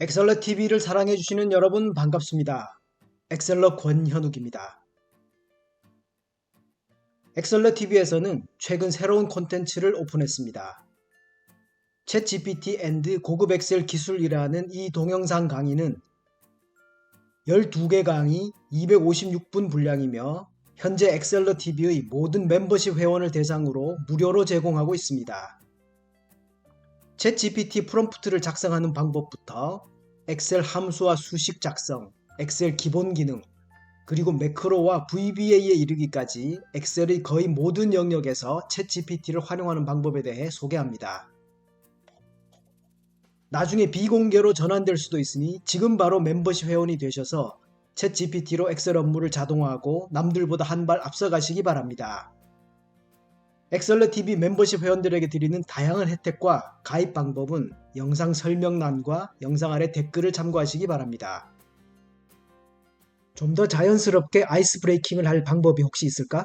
엑셀러 TV를 사랑해주시는 여러분 반갑습니다. 엑셀러 권현욱입니다. 엑셀러 TV에서는 최근 새로운 콘텐츠를 오픈했습니다. 챗GPT 앤드 고급 엑셀 기술이라는 이 동영상 강의는 12개 강의 256분 분량이며 현재 엑셀러 TV의 모든 멤버십 회원을 대상으로 무료로 제공하고 있습니다. 챗GPT 프롬프트를 작성하는 방법부터 엑셀 함수와 수식 작성, 엑셀 기본 기능, 그리고 매크로와 VBA에 이르기까지 엑셀의 거의 모든 영역에서 챗GPT를 활용하는 방법에 대해 소개합니다. 나중에 비공개로 전환될 수도 있으니 지금 바로 멤버십 회원이 되셔서 챗GPT로 엑셀 업무를 자동화하고 남들보다 한 발 앞서가시기 바랍니다. 엑셀러 TV 멤버십 회원들에게 드리는 다양한 혜택과 가입 방법은 영상 설명란과 영상 아래 댓글을 참고하시기 바랍니다. 좀 더 자연스럽게 아이스 브레이킹을 할 방법이 혹시 있을까?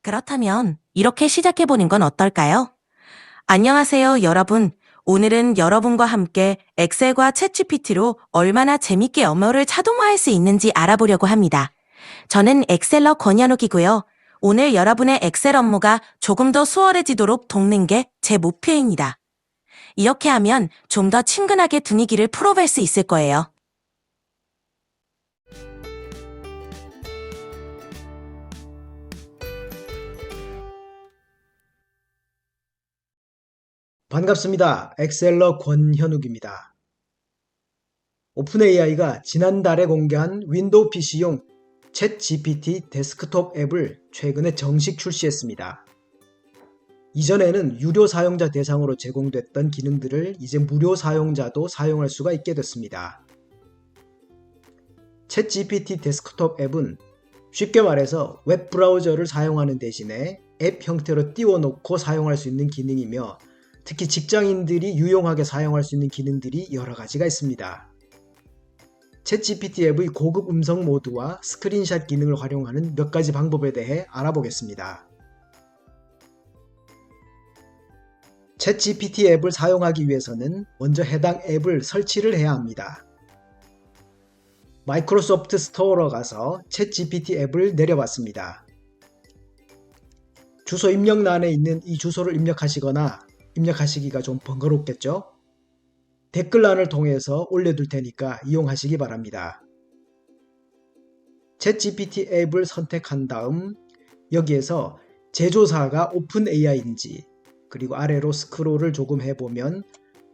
그렇다면 이렇게 시작해보는 건 어떨까요? 안녕하세요, 여러분. 오늘은 여러분과 함께 엑셀과 챗GPT로 얼마나 재밌게 업무를 자동화할 수 있는지 알아보려고 합니다. 저는 엑셀러 권현욱이고요. 오늘 여러분의 엑셀 업무가 조금 더 수월해지도록 돕는 게 제 목표입니다. 이렇게 하면 좀 더 친근하게 분위기를 풀어볼 수 있을 거예요. 반갑습니다. 엑셀러 권현욱입니다. 오픈AI가 지난달에 공개한 윈도우 PC용 챗GPT 데스크톱 앱을 최근에 정식 출시했습니다. 이전에는 유료 사용자 대상으로 제공됐던 기능들을 이제 무료 사용자도 사용할 수가 있게 됐습니다. 챗GPT 데스크톱 앱은 쉽게 말해서 웹브라우저를 사용하는 대신에 앱 형태로 띄워놓고 사용할 수 있는 기능이며 특히 직장인들이 유용하게 사용할 수 있는 기능들이 여러 가지가 있습니다. 챗GPT 앱의 고급 음성 모드와 스크린샷 기능을 활용하는 몇 가지 방법에 대해 알아보겠습니다. 챗GPT 앱을 사용하기 위해서는 먼저 해당 앱을 설치를 해야 합니다. 마이크로소프트 스토어로 가서 챗GPT 앱을 내려봤습니다. 주소 입력란에 있는 이 주소를 입력하시거나 입력하시기가 좀 번거롭겠죠? 댓글란을 통해서 올려둘 테니까 이용하시기 바랍니다. 챗GPT 앱을 선택한 다음 여기에서 제조사가 오픈AI인지 그리고 아래로 스크롤을 조금 해보면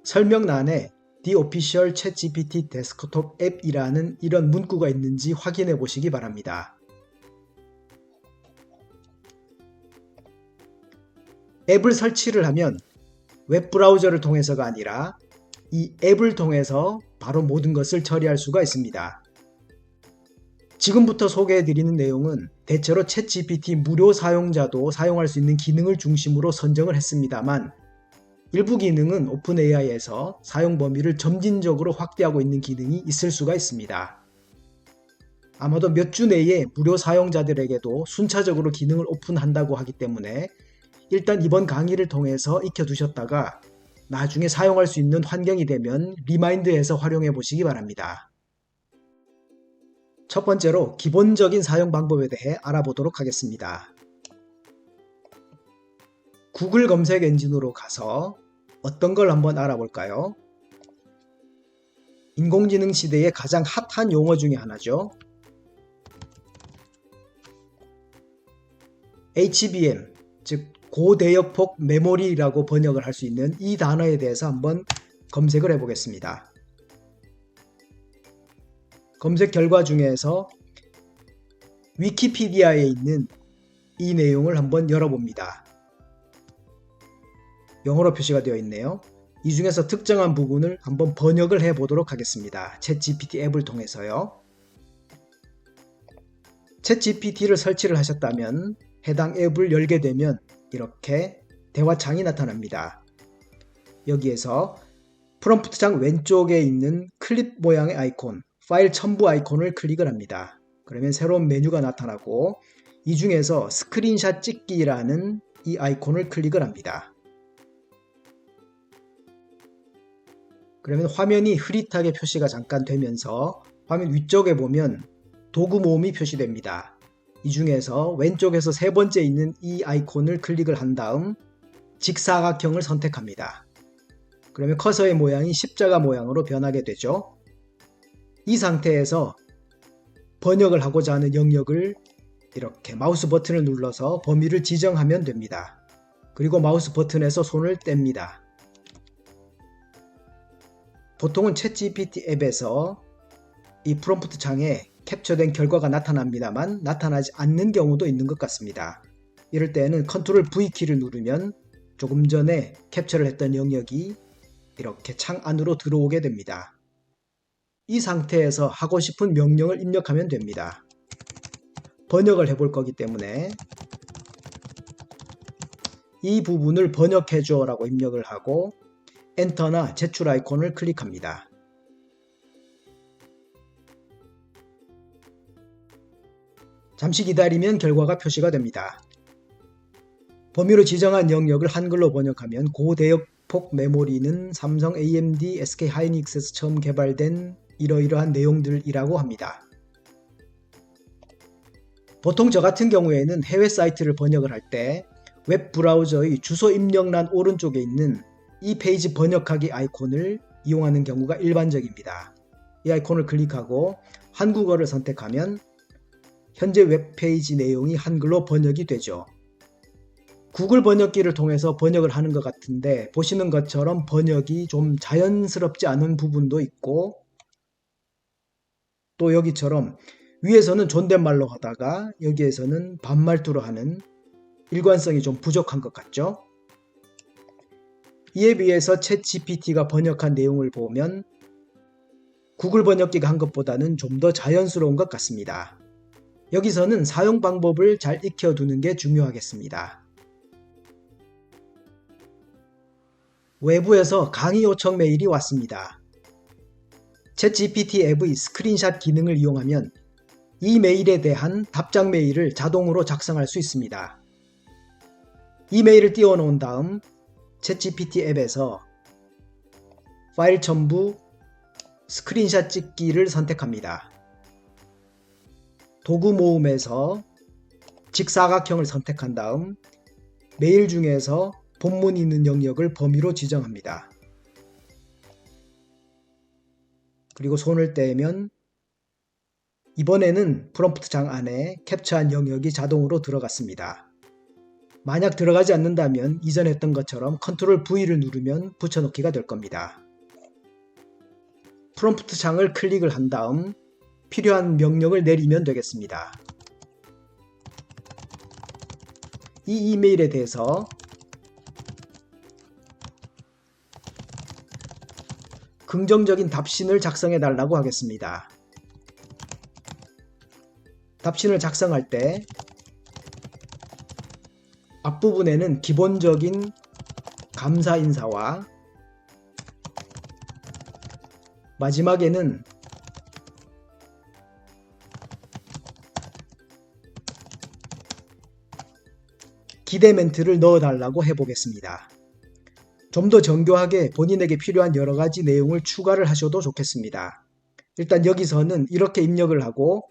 설명란에 The Official ChatGPT Desktop App이라는 이런 문구가 있는지 확인해 보시기 바랍니다. 앱을 설치를 하면 웹브라우저를 통해서가 아니라 이 앱을 통해서 바로 모든 것을 처리할 수가 있습니다. 지금부터 소개해드리는 내용은 대체로 챗GPT 무료 사용자도 사용할 수 있는 기능을 중심으로 선정을 했습니다만 일부 기능은 오픈AI에서 사용 범위를 점진적으로 확대하고 있는 기능이 있을 수가 있습니다. 아마도 몇 주 내에 무료 사용자들에게도 순차적으로 기능을 오픈한다고 하기 때문에 일단 이번 강의를 통해서 익혀두셨다가 나중에 사용할 수 있는 환경이 되면 리마인드해서 활용해 보시기 바랍니다. 첫 번째로 기본적인 사용 방법에 대해 알아보도록 하겠습니다. 구글 검색 엔진으로 가서 어떤 걸 한번 알아볼까요? 인공지능 시대의 가장 핫한 용어 중에 하나죠. HBM, 즉 고대역폭 메모리라고 번역을 할 수 있는 이 단어에 대해서 한번 검색을 해보겠습니다. 검색 결과 중에서 위키피디아에 있는 이 내용을 한번 열어봅니다. 영어로 표시가 되어 있네요. 이 중에서 특정한 부분을 한번 번역을 해보도록 하겠습니다. 챗GPT 앱을 통해서요. 챗GPT를 설치를 하셨다면 해당 앱을 열게 되면 이렇게 대화창이 나타납니다. 여기에서 프롬프트창 왼쪽에 있는 클립 모양의 아이콘, 파일 첨부 아이콘을 클릭을 합니다. 그러면 새로운 메뉴가 나타나고 이 중에서 스크린샷 찍기라는 이 아이콘을 클릭을 합니다. 그러면 화면이 흐릿하게 표시가 잠깐 되면서 화면 위쪽에 보면 도구 모음이 표시됩니다. 이 중에서 왼쪽에서 세 번째 있는 이 아이콘을 클릭을 한 다음 직사각형을 선택합니다. 그러면 커서의 모양이 십자가 모양으로 변하게 되죠. 이 상태에서 번역을 하고자 하는 영역을 이렇게 마우스 버튼을 눌러서 범위를 지정하면 됩니다. 그리고 마우스 버튼에서 손을 뗍니다. 보통은 챗GPT 앱에서 이 프롬프트 창에 캡처된 결과가 나타납니다만 나타나지 않는 경우도 있는 것 같습니다. 이럴 때는 컨트롤 V키를 누르면 조금 전에 캡처를 했던 영역이 이렇게 창 안으로 들어오게 됩니다. 이 상태에서 하고 싶은 명령을 입력하면 됩니다. 번역을 해볼 거기 때문에 이 부분을 번역해줘 라고 입력을 하고 엔터나 제출 아이콘을 클릭합니다. 잠시 기다리면 결과가 표시가 됩니다. 범위로 지정한 영역을 한글로 번역하면 고대역폭 메모리는 삼성 AMD SK 하이닉스에서 처음 개발된 이러이러한 내용들이라고 합니다. 보통 저 같은 경우에는 해외 사이트를 번역을 할 때 웹 브라우저의 주소 입력란 오른쪽에 있는 이 페이지 번역하기 아이콘을 이용하는 경우가 일반적입니다. 이 아이콘을 클릭하고 한국어를 선택하면 현재 웹페이지 내용이 한글로 번역이 되죠. 구글 번역기를 통해서 번역을 하는 것 같은데 보시는 것처럼 번역이 좀 자연스럽지 않은 부분도 있고 또 여기처럼 위에서는 존댓말로 하다가 여기에서는 반말투로 하는 일관성이 좀 부족한 것 같죠? 이에 비해서 챗GPT가 번역한 내용을 보면 구글 번역기가 한 것보다는 좀 더 자연스러운 것 같습니다. 여기서는 사용 방법을 잘 익혀두는 게 중요하겠습니다. 외부에서 강의 요청 메일이 왔습니다. 챗GPT 앱의 스크린샷 기능을 이용하면 이 메일에 대한 답장 메일을 자동으로 작성할 수 있습니다. 이 메일을 띄워놓은 다음 챗GPT 앱에서 파일 첨부 스크린샷 찍기를 선택합니다. 도구 모음에서 직사각형을 선택한 다음 메일 중에서 본문이 있는 영역을 범위로 지정합니다. 그리고 손을 떼면 이번에는 프롬프트 장 안에 캡처한 영역이 자동으로 들어갔습니다. 만약 들어가지 않는다면 이전에 했던 것처럼 컨트롤 V를 누르면 붙여넣기가 될 겁니다. 프롬프트 창을 클릭을 한 다음 필요한 명령을 내리면 되겠습니다. 이 이메일에 대해서 긍정적인 답신을 작성해 달라고 하겠습니다. 답신을 작성할 때 앞부분에는 기본적인 감사 인사와 마지막에는 기대 멘트를 넣어달라고 해보겠습니다. 좀 더 정교하게 본인에게 필요한 여러가지 내용을 추가를 하셔도 좋겠습니다. 일단 여기서는 이렇게 입력을 하고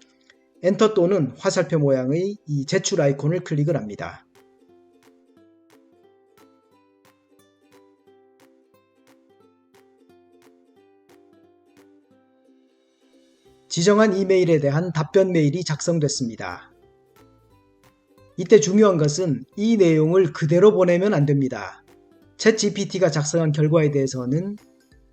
엔터 또는 화살표 모양의 이 제출 아이콘을 클릭을 합니다. 지정한 이메일에 대한 답변 메일이 작성됐습니다. 이때 중요한 것은 이 내용을 그대로 보내면 안 됩니다. 챗GPT가 작성한 결과에 대해서는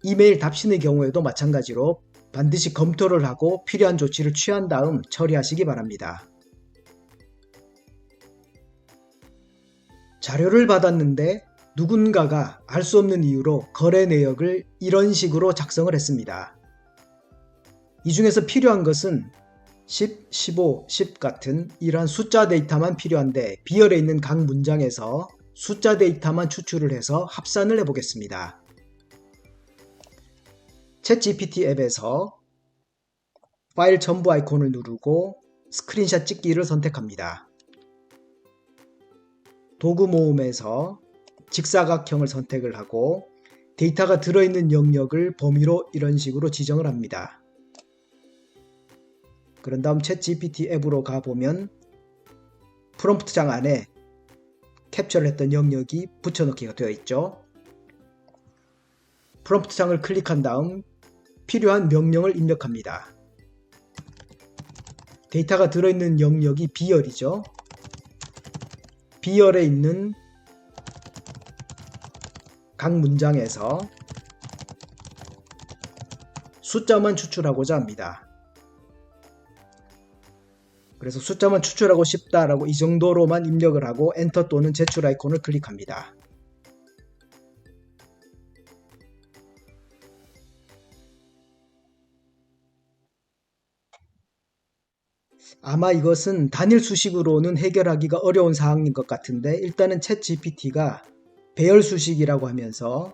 이메일 답신의 경우에도 마찬가지로 반드시 검토를 하고 필요한 조치를 취한 다음 처리하시기 바랍니다. 자료를 받았는데 누군가가 알 수 없는 이유로 거래 내역을 이런 식으로 작성을 했습니다. 이 중에서 필요한 것은 10, 15, 10 같은 이러한 숫자 데이터만 필요한데 비열에 있는 각 문장에서 숫자 데이터만 추출을 해서 합산을 해보겠습니다. 챗GPT 앱에서 파일 첨부 아이콘을 누르고 스크린샷 찍기를 선택합니다. 도구 모음에서 직사각형을 선택을 하고 데이터가 들어있는 영역을 범위로 이런 식으로 지정을 합니다. 그런 다음 챗GPT 앱으로 가보면 프롬프트장 안에 캡처를 했던 영역이 붙여넣기가 되어 있죠. 프롬프트장을 클릭한 다음 필요한 명령을 입력합니다. 데이터가 들어있는 영역이 B열이죠. B열에 있는 각 문장에서 숫자만 추출하고자 합니다. 그래서 숫자만 추출하고 싶다라고 이 정도로만 입력을 하고 엔터 또는 제출 아이콘을 클릭합니다. 아마 이것은 단일 수식으로는 해결하기가 어려운 사항인 것 같은데 일단은 챗GPT가 배열 수식이라고 하면서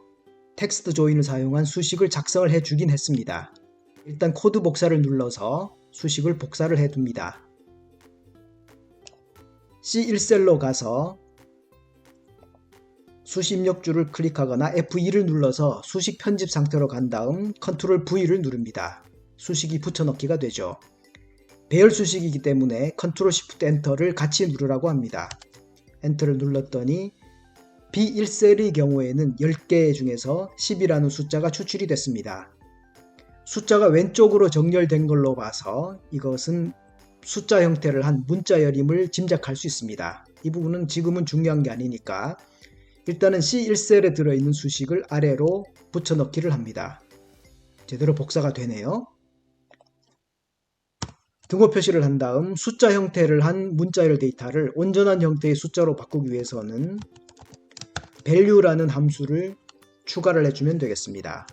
텍스트 조인을 사용한 수식을 작성을 해주긴 했습니다. 일단 코드 복사를 눌러서 수식을 복사를 해둡니다. C1셀로 가서 수식 입력줄을 클릭하거나 F2를 눌러서 수식 편집 상태로 간 다음 Ctrl V를 누릅니다. 수식이 붙여넣기가 되죠. 배열 수식이기 때문에 Ctrl Shift Enter를 같이 누르라고 합니다. 엔터를 눌렀더니 B1셀의 경우에는 10개 중에서 10이라는 숫자가 추출이 됐습니다. 숫자가 왼쪽으로 정렬된 걸로 봐서 이것은 숫자 형태를 한 문자열임을 짐작할 수 있습니다. 이 부분은 지금은 중요한 게 아니니까 일단은 C1셀에 들어있는 수식을 아래로 붙여넣기를 합니다. 제대로 복사가 되네요. 등호 표시를 한 다음 숫자 형태를 한 문자열 데이터를 온전한 형태의 숫자로 바꾸기 위해서는 value라는 함수를 추가를 해주면 되겠습니다.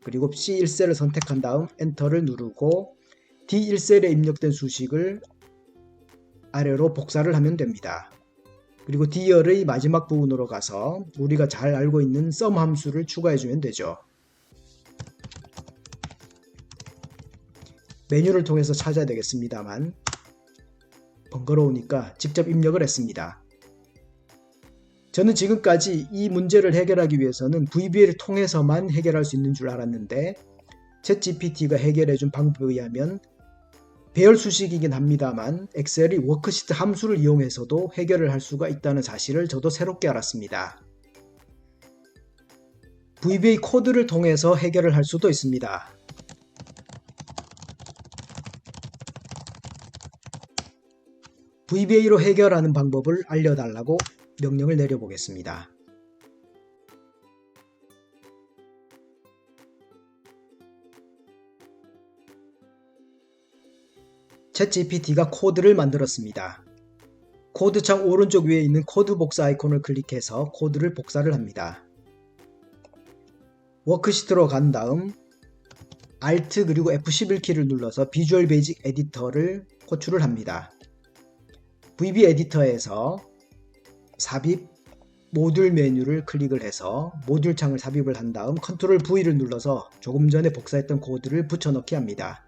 그리고 C1셀을 선택한 다음 엔터를 누르고 D1셀에 입력된 수식을 아래로 복사를 하면 됩니다. 그리고 D열의 마지막 부분으로 가서 우리가 잘 알고 있는 sum 함수를 추가해주면 되죠. 메뉴를 통해서 찾아야 되겠습니다만 번거로우니까 직접 입력을 했습니다. 저는 지금까지 이 문제를 해결하기 위해서는 VBA를 통해서만 해결할 수 있는 줄 알았는데 챗GPT가 해결해준 방법에 의하면 배열 수식이긴 합니다만 엑셀이 워크시트 함수를 이용해서도 해결을 할 수가 있다는 사실을 저도 새롭게 알았습니다. VBA 코드를 통해서 해결을 할 수도 있습니다. VBA로 해결하는 방법을 알려달라고 명령을 내려보겠습니다. 챗GPT가 코드를 만들었습니다. 코드창 오른쪽 위에 있는 코드 복사 아이콘을 클릭해서 코드를 복사를 합니다. 워크시트로 간 다음 Alt 그리고 F11키를 눌러서 비주얼 베이직 에디터를 호출을 합니다. VB 에디터에서 삽입 모듈 메뉴를 클릭을 해서 모듈 창을 삽입을 한 다음 Ctrl V를 눌러서 조금 전에 복사했던 코드를 붙여넣기 합니다.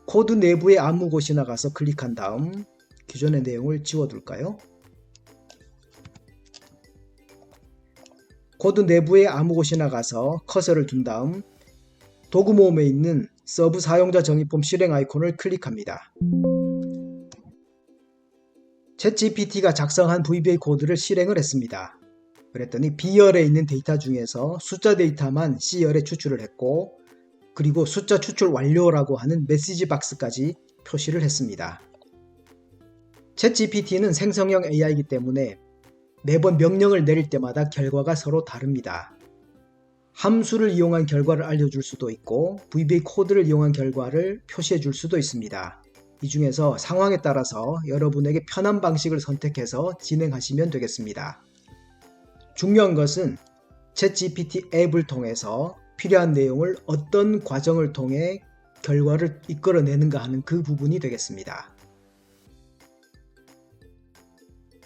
코드 내부의 아무 곳이나 가서 클릭한 다음 기존의 내용을 지워둘까요? 코드 내부의 아무 곳이나 가서 커서를 둔 다음 도구 모음에 있는 서브 사용자 정의폼 실행 아이콘을 클릭합니다. 챗GPT가 작성한 VBA 코드를 실행을 했습니다. 그랬더니 B열에 있는 데이터 중에서 숫자 데이터만 C열에 추출을 했고 그리고 숫자 추출 완료라고 하는 메시지 박스까지 표시를 했습니다. 챗GPT는 생성형 AI이기 때문에 매번 명령을 내릴 때마다 결과가 서로 다릅니다. 함수를 이용한 결과를 알려줄 수도 있고 VBA 코드를 이용한 결과를 표시해 줄 수도 있습니다. 이 중에서 상황에 따라서 여러분에게 편한 방식을 선택해서 진행하시면 되겠습니다. 중요한 것은 챗GPT 앱을 통해서 필요한 내용을 어떤 과정을 통해 결과를 이끌어내는가 하는 그 부분이 되겠습니다.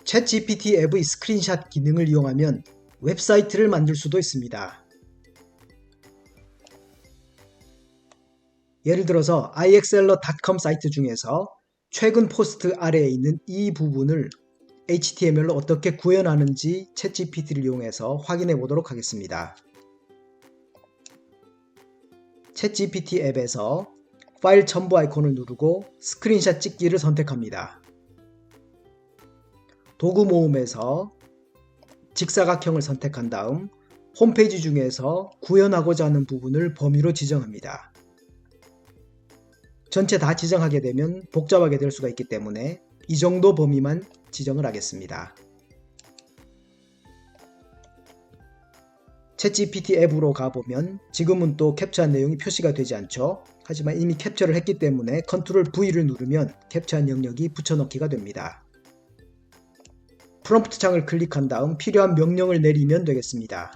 챗GPT 앱의 스크린샷 기능을 이용하면 웹사이트를 만들 수도 있습니다. 예를 들어서 iexceller.com 사이트 중에서 최근 포스트 아래에 있는 이 부분을 HTML로 어떻게 구현하는지 챗GPT를 이용해서 확인해 보도록 하겠습니다. 챗GPT 앱에서 파일 첨부 아이콘을 누르고 스크린샷 찍기를 선택합니다. 도구 모음에서 직사각형을 선택한 다음 홈페이지 중에서 구현하고자 하는 부분을 범위로 지정합니다. 전체 다 지정하게 되면 복잡하게 될 수가 있기 때문에 이 정도 범위만 지정을 하겠습니다. 챗GPT 앱으로 가보면 지금은 또 캡처한 내용이 표시가 되지 않죠. 하지만 이미 캡처를 했기 때문에 컨트롤 V를 누르면 캡처한 영역이 붙여넣기가 됩니다. 프롬프트 창을 클릭한 다음 필요한 명령을 내리면 되겠습니다.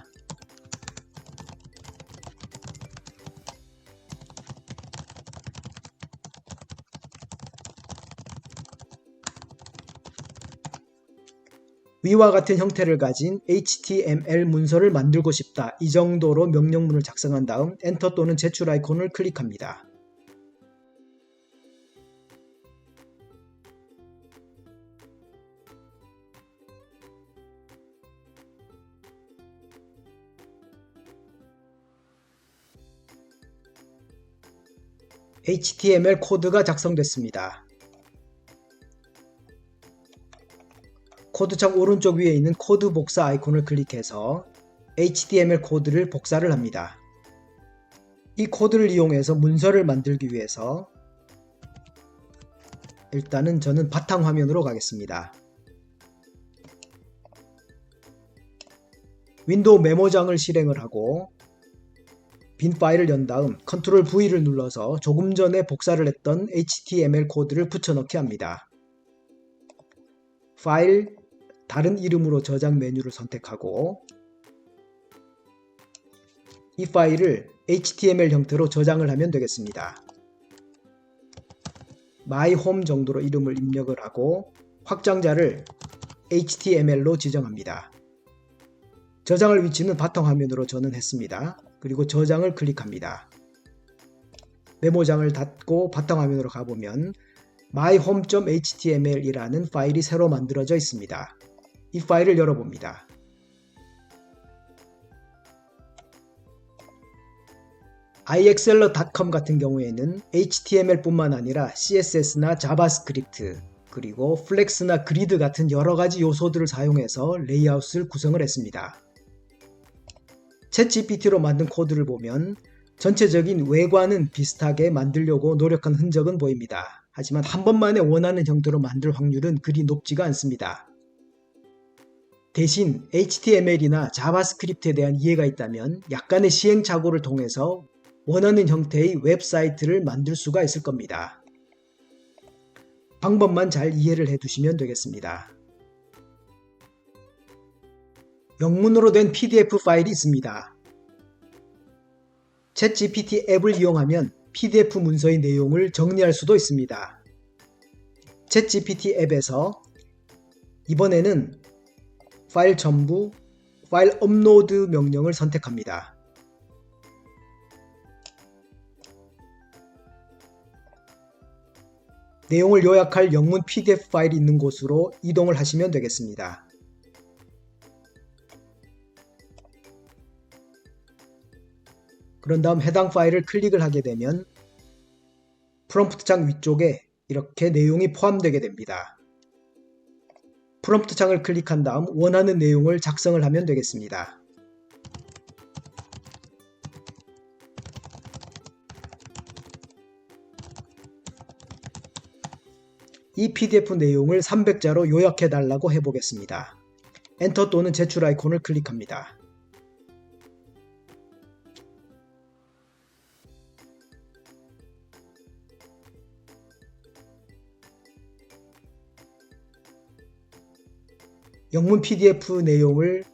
위와 같은 형태를 가진 HTML 문서를 만들고 싶다. 이 정도로 명령문을 작성한 다음 엔터 또는 제출 아이콘을 클릭합니다. HTML 코드가 작성됐습니다. 코드창 오른쪽 위에 있는 코드 복사 아이콘을 클릭해서 HTML 코드를 복사를 합니다. 이 코드를 이용해서 문서를 만들기 위해서 일단은 저는 바탕화면으로 가겠습니다. 윈도우 메모장을 실행을 하고 빈 파일을 연 다음 컨트롤 V를 눌러서 조금 전에 복사를 했던 HTML 코드를 붙여넣기 합니다. 파일, 다른 이름으로 저장 메뉴를 선택하고 이 파일을 HTML 형태로 저장을 하면 되겠습니다. My Home 정도로 이름을 입력을 하고 확장자를 HTML로 지정합니다. 저장할 위치는 바탕화면으로 저는 했습니다. 그리고 저장을 클릭합니다. 메모장을 닫고 바탕화면으로 가보면 myhome.html이라는 파일이 새로 만들어져 있습니다. 이 파일을 열어봅니다. iexceller.com 같은 경우에는 HTML뿐만 아니라 CSS나 자바스크립트 그리고 플렉스나 그리드 같은 여러가지 요소들을 사용해서 레이아웃을 구성을 했습니다. 챗GPT로 만든 코드를 보면 전체적인 외관은 비슷하게 만들려고 노력한 흔적은 보입니다. 하지만 한 번만에 원하는 형태로 만들 확률은 그리 높지가 않습니다. 대신 HTML이나 자바스크립트에 대한 이해가 있다면 약간의 시행착오를 통해서 원하는 형태의 웹사이트를 만들 수가 있을 겁니다. 방법만 잘 이해를 해두시면 되겠습니다. 영문으로 된 PDF 파일이 있습니다. 챗GPT 앱을 이용하면 PDF 문서의 내용을 정리할 수도 있습니다. 챗GPT 앱에서 이번에는 파일 첨부, 파일 업로드 명령을 선택합니다. 내용을 요약할 영문 PDF 파일이 있는 곳으로 이동을 하시면 되겠습니다. 그런 다음 해당 파일을 클릭을 하게 되면 프롬프트 창 위쪽에 이렇게 내용이 포함되게 됩니다. 프롬프트 창을 클릭한 다음 원하는 내용을 작성을 하면 되겠습니다. 이 PDF 내용을 300자로 요약해 달라고 해보겠습니다. 엔터 또는 제출 아이콘을 클릭합니다. 영문 PDF 내용을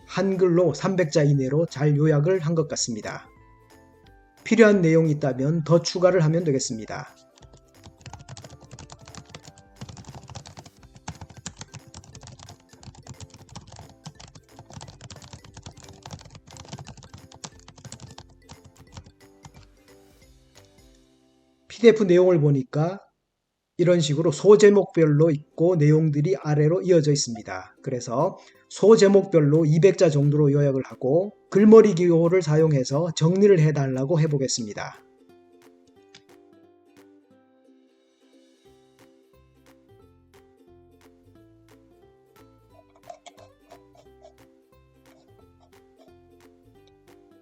한글로 300자 이내로 잘 요약을 한 것 같습니다. 필요한 내용이 있다면 더 추가를 하면 되겠습니다. PDF 내용을 보니까 이런 식으로 소제목별로 있고 내용들이 아래로 이어져 있습니다. 그래서 소제목별로 200자 정도로 요약을 하고 글머리 기호를 사용해서 정리를 해달라고 해보겠습니다.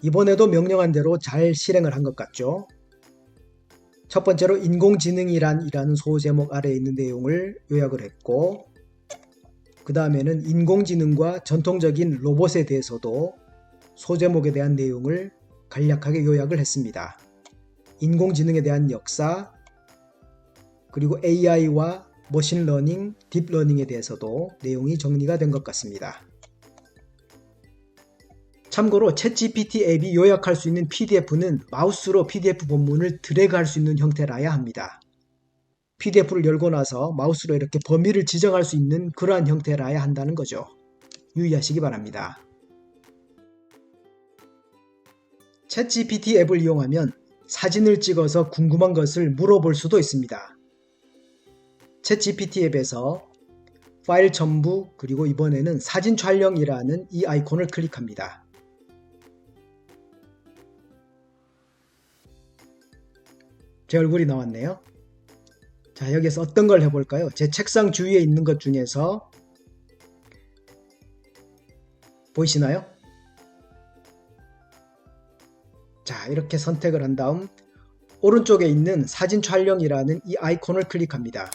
이번에도 명령한 대로 잘 실행을 한 것 같죠? 첫 번째로 인공지능이라는 소제목 아래에 있는 내용을 요약을 했고, 그 다음에는 인공지능과 전통적인 로봇에 대해서도 소제목에 대한 내용을 간략하게 요약을 했습니다. 인공지능에 대한 역사, 그리고 AI와 머신러닝, 딥러닝에 대해서도 내용이 정리가 된 것 같습니다. 참고로 챗GPT 앱이 요약할 수 있는 PDF는 마우스로 PDF 본문을 드래그할 수 있는 형태라야 합니다. PDF를 열고 나서 마우스로 이렇게 범위를 지정할 수 있는 그러한 형태라야 한다는 거죠. 유의하시기 바랍니다. 챗GPT 앱을 이용하면 사진을 찍어서 궁금한 것을 물어볼 수도 있습니다. 챗GPT 앱에서 파일 첨부, 그리고 이번에는 사진 촬영이라는 이 아이콘을 클릭합니다. 제 얼굴이 나왔네요. 자, 여기서 어떤 걸 해볼까요? 제 책상 주위에 있는 것 중에서 보이시나요? 자, 이렇게 선택을 한 다음 오른쪽에 있는 사진 촬영이라는 이 아이콘을 클릭합니다.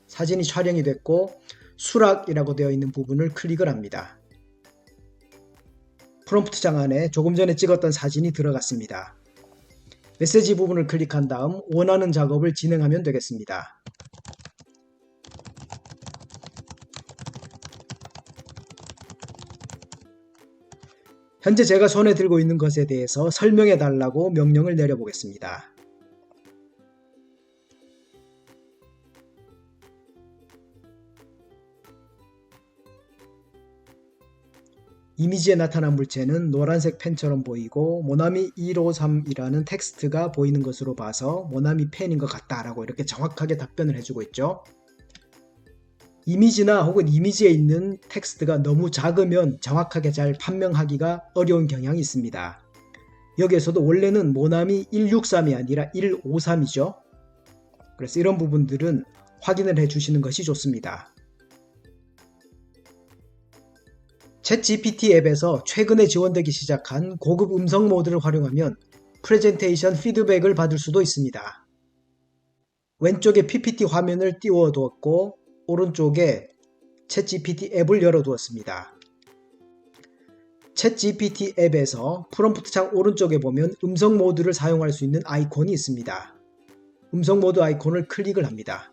사진이 촬영이 됐고 수락이라고 되어 있는 부분을 클릭을 합니다. 프롬프트창 안에 조금 전에 찍었던 사진이 들어갔습니다. 메시지 부분을 클릭한 다음 원하는 작업을 진행하면 되겠습니다. 현재 제가 손에 들고 있는 것에 대해서 설명해 달라고 명령을 내려보겠습니다. 이미지에 나타난 물체는 노란색 펜처럼 보이고 모나미 153이라는 텍스트가 보이는 것으로 봐서 모나미 펜인 것 같다라고 이렇게 정확하게 답변을 해주고 있죠. 이미지나 혹은 이미지에 있는 텍스트가 너무 작으면 정확하게 잘 판명하기가 어려운 경향이 있습니다. 여기에서도 원래는 모나미 163이 아니라 153이죠. 그래서 이런 부분들은 확인을 해주시는 것이 좋습니다. 챗GPT 앱에서 최근에 지원되기 시작한 고급 음성 모드를 활용하면 프레젠테이션 피드백을 받을 수도 있습니다. 왼쪽에 PPT 화면을 띄워 두었고 오른쪽에 챗GPT 앱을 열어 두었습니다. 챗GPT 앱에서 프롬프트 창 오른쪽에 보면 음성 모드를 사용할 수 있는 아이콘이 있습니다. 음성 모드 아이콘을 클릭을 합니다.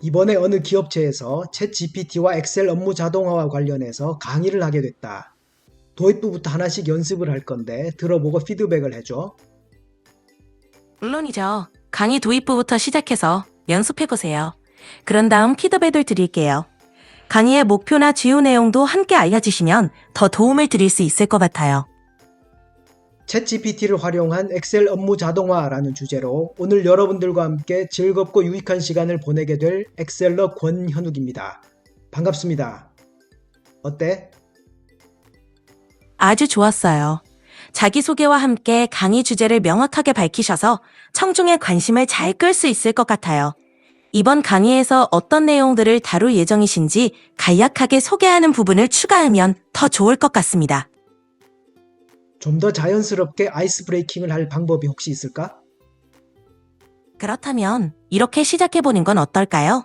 이번에 어느 기업체에서 챗GPT와 엑셀 업무 자동화와 관련해서 강의를 하게 됐다. 도입부부터 하나씩 연습을 할 건데 들어보고 피드백을 해줘. 물론이죠. 강의 도입부부터 시작해서 연습해보세요. 그런 다음 피드백을 드릴게요. 강의의 목표나 주요 내용도 함께 알려주시면 더 도움을 드릴 수 있을 것 같아요. 챗GPT를 활용한 엑셀 업무 자동화라는 주제로 오늘 여러분들과 함께 즐겁고 유익한 시간을 보내게 될 엑셀러 권현욱입니다. 반갑습니다. 어때? 아주 좋았어요. 자기소개와 함께 강의 주제를 명확하게 밝히셔서 청중의 관심을 잘 끌 수 있을 것 같아요. 이번 강의에서 어떤 내용들을 다룰 예정이신지 간략하게 소개하는 부분을 추가하면 더 좋을 것 같습니다. 좀 더 자연스럽게 아이스 브레이킹을 할 방법이 혹시 있을까? 그렇다면 이렇게 시작해보는 건 어떨까요?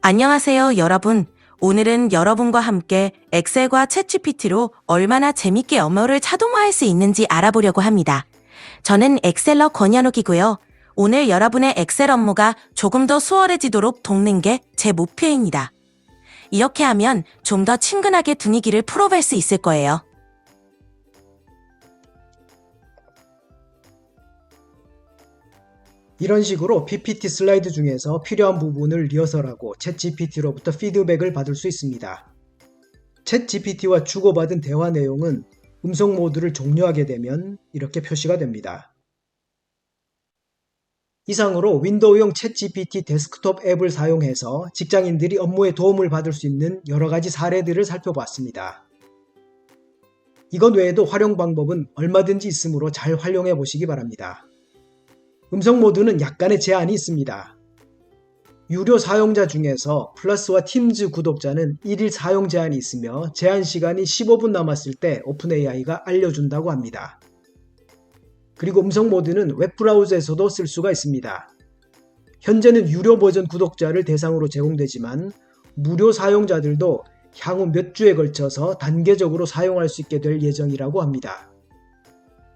안녕하세요, 여러분. 오늘은 여러분과 함께 엑셀과 챗GPT로 얼마나 재밌게 업무를 자동화할 수 있는지 알아보려고 합니다. 저는 엑셀러 권현욱이고요. 오늘 여러분의 엑셀 업무가 조금 더 수월해지도록 돕는 게 제 목표입니다. 이렇게 하면 좀 더 친근하게 분위기를 풀어볼 수 있을 거예요. 이런 식으로 PPT 슬라이드 중에서 필요한 부분을 리허설하고 챗GPT로부터 피드백을 받을 수 있습니다. 챗GPT와 주고받은 대화 내용은 음성 모드를 종료하게 되면 이렇게 표시가 됩니다. 이상으로 윈도우용 챗GPT 데스크톱 앱을 사용해서 직장인들이 업무에 도움을 받을 수 있는 여러 가지 사례들을 살펴봤습니다. 이것 외에도 활용 방법은 얼마든지 있으므로 잘 활용해 보시기 바랍니다. 음성 모드는 약간의 제한이 있습니다. 유료 사용자 중에서 플러스와 팀즈 구독자는 1일 사용 제한이 있으며 제한 시간이 15분 남았을 때 오픈AI가 알려준다고 합니다. 그리고 음성 모드는 웹브라우저에서도 쓸 수가 있습니다. 현재는 유료 버전 구독자를 대상으로 제공되지만 무료 사용자들도 향후 몇 주에 걸쳐서 단계적으로 사용할 수 있게 될 예정이라고 합니다.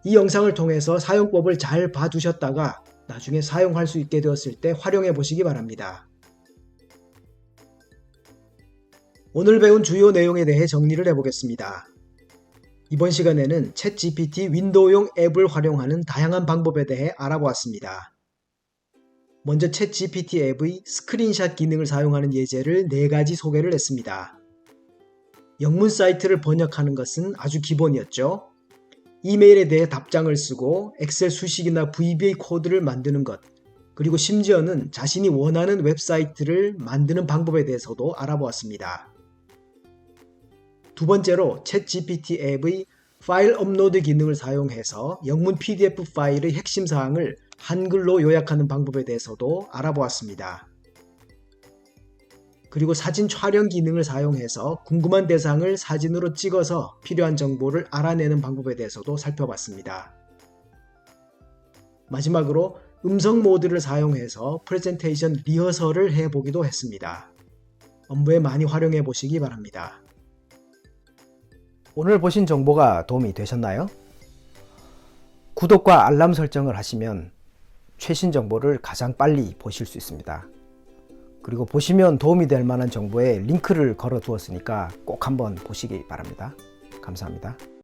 이 영상을 통해서 사용법을 잘 봐두셨다가 나중에 사용할 수 있게 되었을 때 활용해 보시기 바랍니다. 오늘 배운 주요 내용에 대해 정리를 해보겠습니다. 이번 시간에는 챗GPT 윈도우용 앱을 활용하는 다양한 방법에 대해 알아보았습니다. 먼저 챗GPT 앱의 스크린샷 기능을 사용하는 예제를 4가지 소개를 했습니다. 영문 사이트를 번역하는 것은 아주 기본이었죠. 이메일에 대해 답장을 쓰고 엑셀 수식이나 VBA 코드를 만드는 것, 그리고 심지어는 자신이 원하는 웹사이트를 만드는 방법에 대해서도 알아보았습니다. 두 번째로 챗GPT 앱의 파일 업로드 기능을 사용해서 영문 PDF 파일의 핵심 사항을 한글로 요약하는 방법에 대해서도 알아보았습니다. 그리고 사진 촬영 기능을 사용해서 궁금한 대상을 사진으로 찍어서 필요한 정보를 알아내는 방법에 대해서도 살펴봤습니다. 마지막으로 음성 모드를 사용해서 프레젠테이션 리허설을 해보기도 했습니다. 업무에 많이 활용해 보시기 바랍니다. 오늘 보신 정보가 도움이 되셨나요? 구독과 알람 설정을 하시면 최신 정보를 가장 빨리 보실 수 있습니다. 그리고 보시면 도움이 될 만한 정보에 링크를 걸어 두었으니까 꼭 한번 보시기 바랍니다. 감사합니다.